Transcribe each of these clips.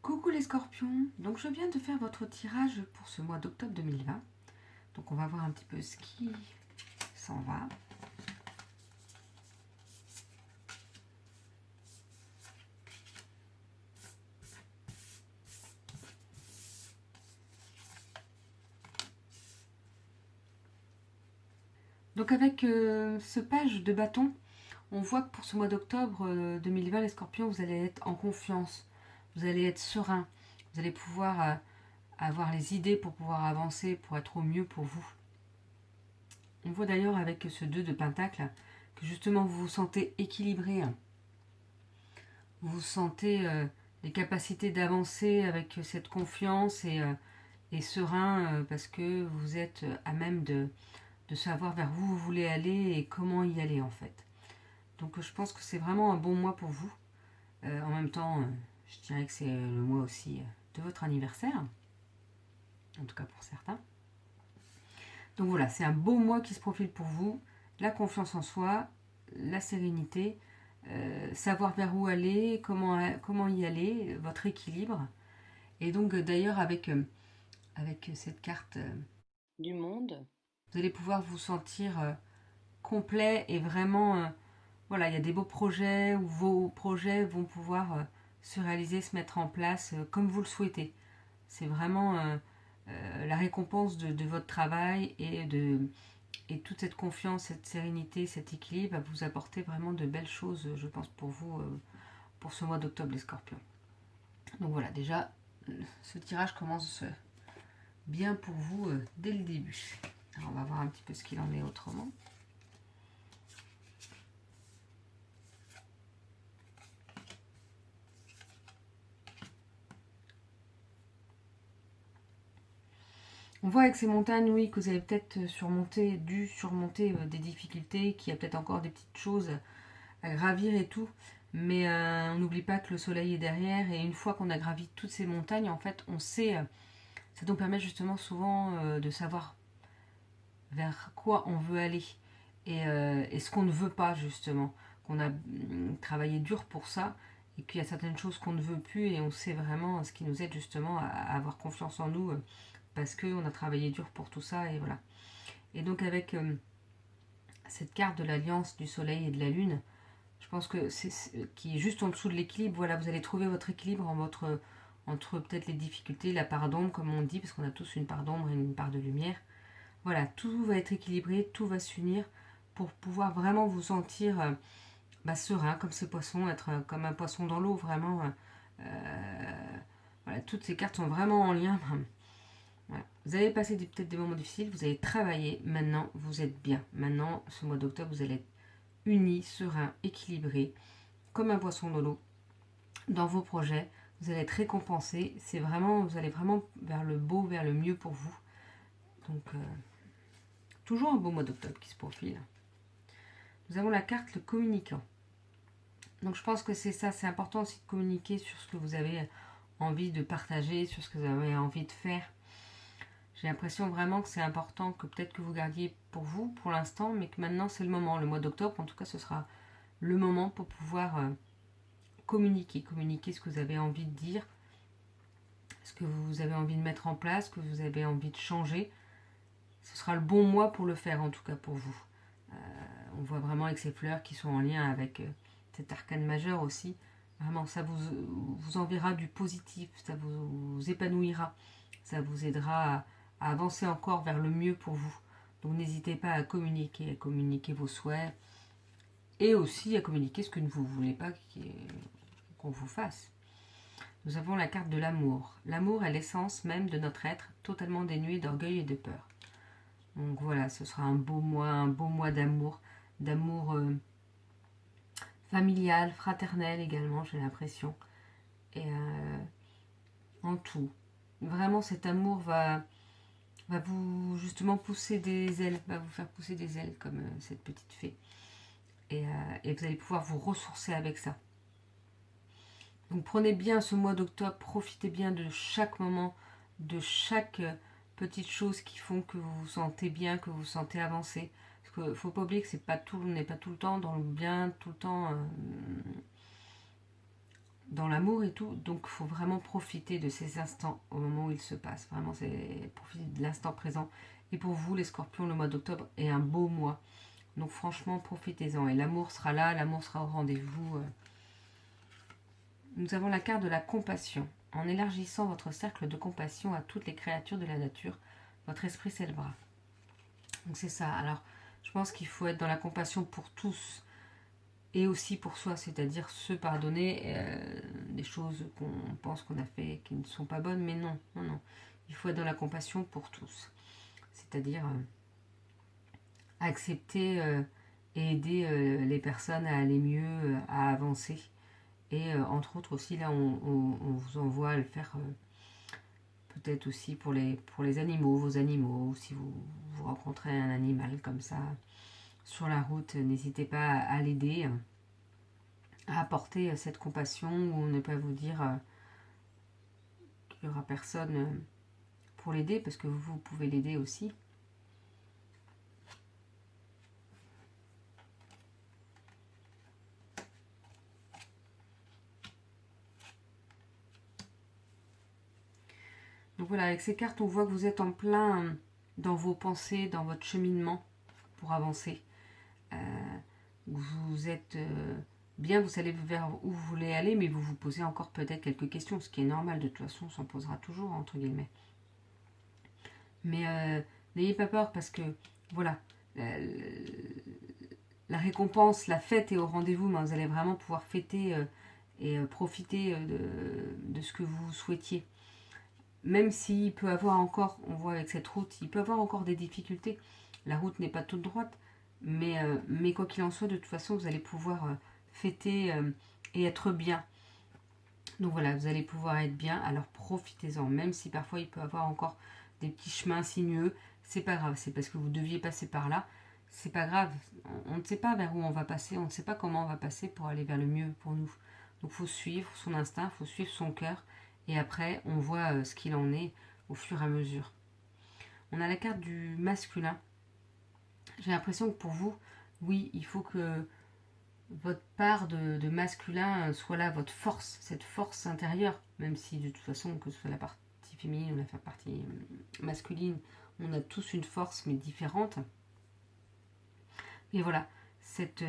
Coucou les scorpions, donc je viens de faire votre tirage pour ce mois d'octobre 2020. Donc on va voir un petit peu ce qui s'en va. Donc avec ce page de bâton, on voit que pour ce mois d'octobre 2020, les scorpions, vous allez être en confiance, vous allez être serein, vous allez pouvoir avoir les idées pour pouvoir avancer, pour être au mieux pour vous. On voit d'ailleurs avec ce 2 de pentacle que justement vous vous sentez équilibré, vous vous sentez les capacités d'avancer avec cette confiance et serein parce que vous êtes à même de savoir vers où vous voulez aller et comment y aller en fait. Donc je pense que c'est vraiment un bon mois pour vous. En même temps, je dirais que c'est le mois aussi de votre anniversaire, en tout cas pour certains. Donc voilà, c'est un beau mois qui se profile pour vous. La confiance en soi, la sérénité, savoir vers où aller, comment y aller, votre équilibre. Et donc d'ailleurs avec cette carte du monde, vous allez pouvoir vous sentir complet et vraiment, voilà, il y a des beaux projets où vos projets vont pouvoir se réaliser, se mettre en place comme vous le souhaitez. C'est vraiment la récompense de votre travail et toute cette confiance, cette sérénité, cet équilibre va vous apporter vraiment de belles choses, je pense, pour vous, pour ce mois d'octobre, les scorpions. Donc voilà, déjà, ce tirage commence bien pour vous dès le début. Alors on va voir un petit peu ce qu'il en est autrement. On voit avec ces montagnes, oui, que vous avez peut-être dû surmonter des difficultés, qu'il y a peut-être encore des petites choses à gravir et tout. Mais on n'oublie pas que le soleil est derrière. Et une fois qu'on a gravi toutes ces montagnes, en fait, on sait. Ça nous permet justement souvent de savoir vers quoi on veut aller. Et ce qu'on ne veut pas, justement. Qu'on a travaillé dur pour ça. Et qu'il y a certaines choses qu'on ne veut plus. Et on sait vraiment ce qui nous aide justement à avoir confiance en nous. Parce qu'on a travaillé dur pour tout ça. Et voilà. Et donc avec cette carte de l'alliance du soleil et de la lune, je pense que qui est juste en dessous de l'équilibre. Voilà, vous allez trouver votre équilibre entre peut-être les difficultés, la part d'ombre, comme on dit, parce qu'on a tous une part d'ombre et une part de lumière. Voilà, tout va être équilibré, tout va s'unir pour pouvoir vraiment vous sentir serein, comme ces poissons, être comme un poisson dans l'eau, vraiment. Voilà, toutes ces cartes sont vraiment en lien. Voilà. Vous avez passé peut-être des moments difficiles, vous avez travaillé, maintenant vous êtes bien. Maintenant, ce mois d'octobre, vous allez être unis, serein, équilibré, comme un poisson dans l'eau, dans vos projets. Vous allez être récompensé. C'est vraiment, vous allez vraiment vers le beau, vers le mieux pour vous. Donc, toujours un beau mois d'octobre qui se profile. Nous avons la carte le communicant. Donc, je pense que c'est ça. C'est important aussi de communiquer sur ce que vous avez envie de partager, sur ce que vous avez envie de faire. J'ai l'impression vraiment que c'est important que peut-être que vous gardiez pour vous pour l'instant, mais que maintenant c'est le moment. Le mois d'octobre, en tout cas, ce sera le moment pour pouvoir communiquer ce que vous avez envie de dire, ce que vous avez envie de mettre en place, ce que vous avez envie de changer. Ce sera le bon mois pour le faire, en tout cas pour vous. On voit vraiment avec ces fleurs qui sont en lien avec cet arcane majeur aussi. Vraiment, ça vous enverra du positif, ça vous épanouira, ça vous aidera à avancer encore vers le mieux pour vous. Donc n'hésitez pas à communiquer vos souhaits et aussi à communiquer ce que vous ne voulez pas qu'on vous fasse. Nous avons la carte de l'amour. L'amour est l'essence même de notre être, totalement dénué d'orgueil et de peur. Donc voilà, ce sera un beau mois d'amour, familial, fraternel également, j'ai l'impression. Et en tout. Vraiment, cet amour va vous justement pousser des ailes, va vous faire pousser des ailes comme cette petite fée. Et vous allez pouvoir vous ressourcer avec ça. Donc prenez bien ce mois d'octobre, profitez bien de chaque moment, de chaque petite chose qui font que vous vous sentez bien, que vous vous sentez avancé. Parce qu'il ne faut pas oublier que on n'est pas tout le temps dans le bien, tout le temps dans l'amour et tout. Donc il faut vraiment profiter de ces instants au moment où ils se passent. Vraiment, c'est profiter de l'instant présent. Et pour vous, les scorpions, le mois d'octobre est un beau mois. Donc franchement, profitez-en. Et l'amour sera là, l'amour sera au rendez-vous. Nous avons la carte de la compassion. En élargissant votre cercle de compassion à toutes les créatures de la nature, votre esprit s'élèvera. Donc c'est ça. Alors, je pense qu'il faut être dans la compassion pour tous et aussi pour soi, c'est-à-dire se pardonner des choses qu'on pense qu'on a fait qui ne sont pas bonnes, mais non, non, non. Il faut être dans la compassion pour tous, c'est-à-dire accepter et aider les personnes à aller mieux, à avancer. Et entre autres aussi, là, on vous envoie à le faire peut-être aussi pour les animaux, vos animaux, si vous rencontrez un animal comme ça sur la route, n'hésitez pas à l'aider, à apporter cette compassion ou ne pas vous dire qu'il n'y aura personne pour l'aider, parce que vous pouvez l'aider aussi. Donc voilà, avec ces cartes, on voit que vous êtes en plein dans vos pensées, dans votre cheminement pour avancer. Vous êtes bien, vous savez vers où vous voulez aller, mais vous vous posez encore peut-être quelques questions, ce qui est normal, de toute façon, on s'en posera toujours, entre guillemets. Mais n'ayez pas peur, parce que, voilà, la récompense, la fête est au rendez-vous, mais vous allez vraiment pouvoir fêter et profiter de ce que vous souhaitiez. Même s'il peut avoir encore, on voit avec cette route, il peut avoir encore des difficultés. La route n'est pas toute droite, mais quoi qu'il en soit, de toute façon, vous allez pouvoir fêter et être bien. Donc voilà, vous allez pouvoir être bien, alors profitez-en, même si parfois il peut avoir encore des petits chemins sinueux, c'est pas grave, c'est parce que vous deviez passer par là, c'est pas grave, on ne sait pas vers où on va passer, on ne sait pas comment on va passer pour aller vers le mieux pour nous. Donc il faut suivre son instinct, il faut suivre son cœur, et après on voit ce qu'il en est au fur et à mesure. On a la carte du masculin. J'ai l'impression que pour vous, oui, il faut que votre part de masculin soit là, votre force, cette force intérieure, même si de toute façon, que ce soit la partie féminine ou la partie masculine, on a tous une force mais différente. Et voilà, cette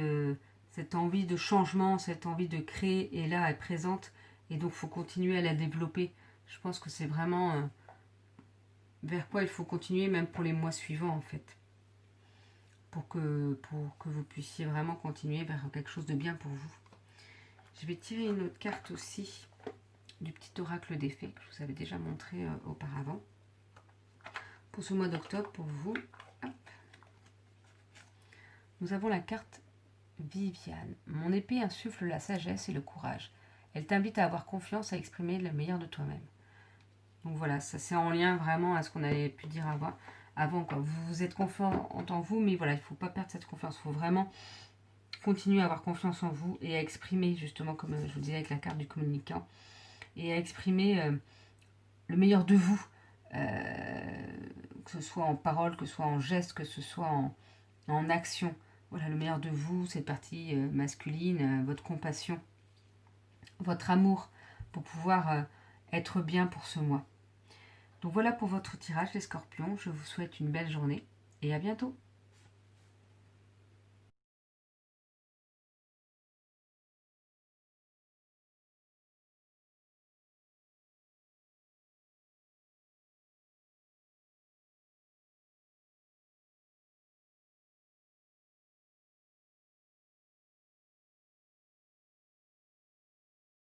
envie de changement, cette envie de créer est là, est présente, et donc il faut continuer à la développer. Je pense que c'est vraiment vers quoi il faut continuer, même pour les mois suivants en fait. Pour que vous puissiez vraiment continuer vers quelque chose de bien pour vous. Je vais tirer une autre carte aussi du petit oracle des fées que je vous avais déjà montré auparavant. Pour ce mois d'octobre, pour vous, hop, nous avons la carte Viviane. Mon épée insuffle la sagesse et le courage. Elle t'invite à avoir confiance, à exprimer le meilleur de toi-même. Donc voilà, ça c'est en lien vraiment à ce qu'on avait pu dire avant quoi. Vous êtes confiant en vous, mais voilà, il ne faut pas perdre cette confiance. Il faut vraiment continuer à avoir confiance en vous et à exprimer, justement, comme je vous disais avec la carte du communicant, et à exprimer le meilleur de vous, que ce soit en parole, que ce soit en geste, que ce soit en action. Voilà, le meilleur de vous, cette partie masculine, votre compassion, votre amour, pour pouvoir être bien pour ce mois. Donc voilà pour votre tirage, les scorpions. Je vous souhaite une belle journée et à bientôt.